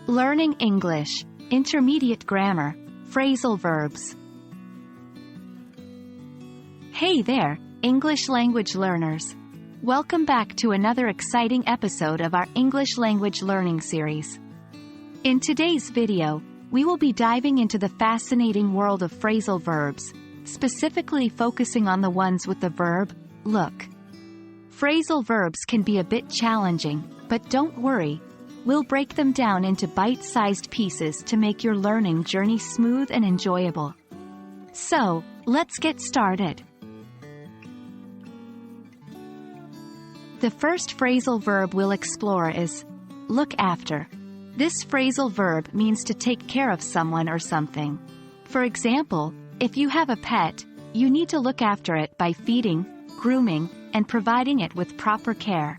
Learning English, Intermediate Grammar, Phrasal Verbs. Hey there, English language learners. Welcome back to another exciting episode of our English language learning series. In today's video, we will be diving into the fascinating world of phrasal verbs, specifically focusing on the ones with the verb, look. Phrasal verbs can be a bit challenging, but don't worry. We'll break them down into bite-sized pieces to make your learning journey smooth and enjoyable. So, let's get started. The first phrasal verb we'll explore is look after. This phrasal verb means to take care of someone or something. For example, if you have a pet, you need to look after it by feeding, grooming, and providing it with proper care.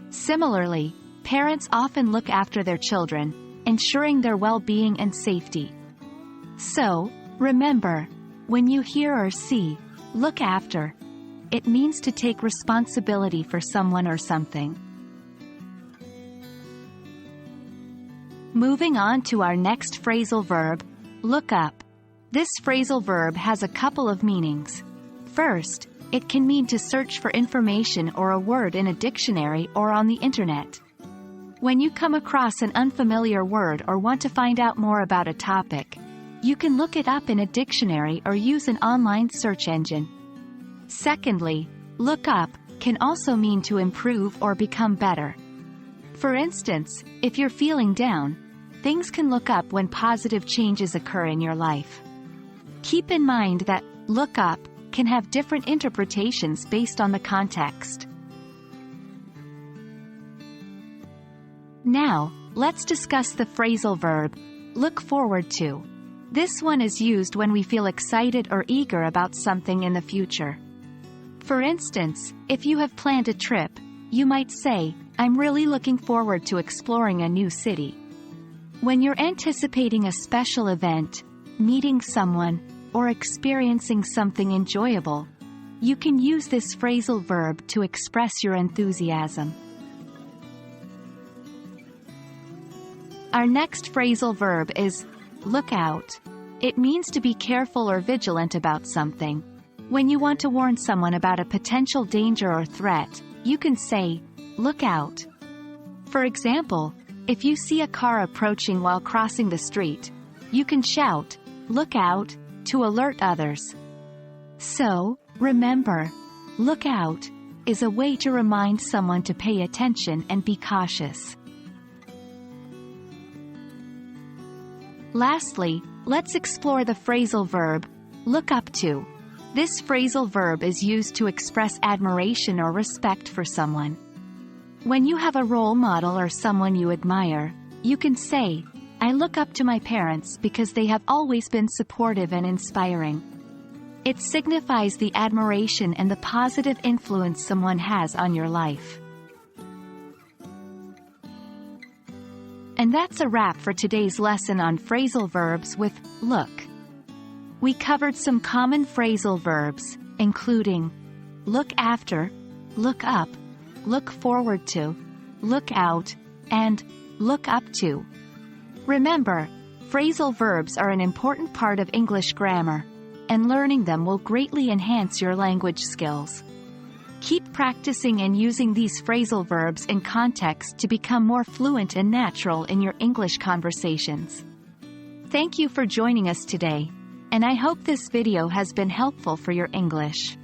Similarly, parents often look after their children, ensuring their well-being and safety. So, remember, when you hear or see, look after, it means to take responsibility for someone or something. Moving on to our next phrasal verb, look up. This phrasal verb has a couple of meanings. First, it can mean to search for information or a word in a dictionary or on the internet. When you come across an unfamiliar word or want to find out more about a topic, you can look it up in a dictionary or use an online search engine. Secondly, look up can also mean to improve or become better. For instance, if you're feeling down, things can look up when positive changes occur in your life. Keep in mind that look up can have different interpretations based on the context. Now, let's discuss the phrasal verb, look forward to. This one is used when we feel excited or eager about something in the future. For instance, if you have planned a trip, you might say, I'm really looking forward to exploring a new city. When you're anticipating a special event, meeting someone, or experiencing something enjoyable, you can use this phrasal verb to express your enthusiasm. Our next phrasal verb is look out. It means to be careful or vigilant about something. When you want to warn someone about a potential danger or threat, you can say, look out. For example, if you see a car approaching while crossing the street, you can shout, look out, to alert others. So, remember, look out is a way to remind someone to pay attention and be cautious. Lastly, let's explore the phrasal verb, look up to. This phrasal verb is used to express admiration or respect for someone. When you have a role model or someone you admire, you can say, I look up to my parents because they have always been supportive and inspiring. It signifies the admiration and the positive influence someone has on your life. And that's a wrap for today's lesson on phrasal verbs with look. We covered some common phrasal verbs, including look after, look up, look forward to, look out, and look up to. Remember, phrasal verbs are an important part of English grammar, and learning them will greatly enhance your language skills. Keep practicing and using these phrasal verbs in context to become more fluent and natural in your English conversations. Thank you for joining us today, and I hope this video has been helpful for your English.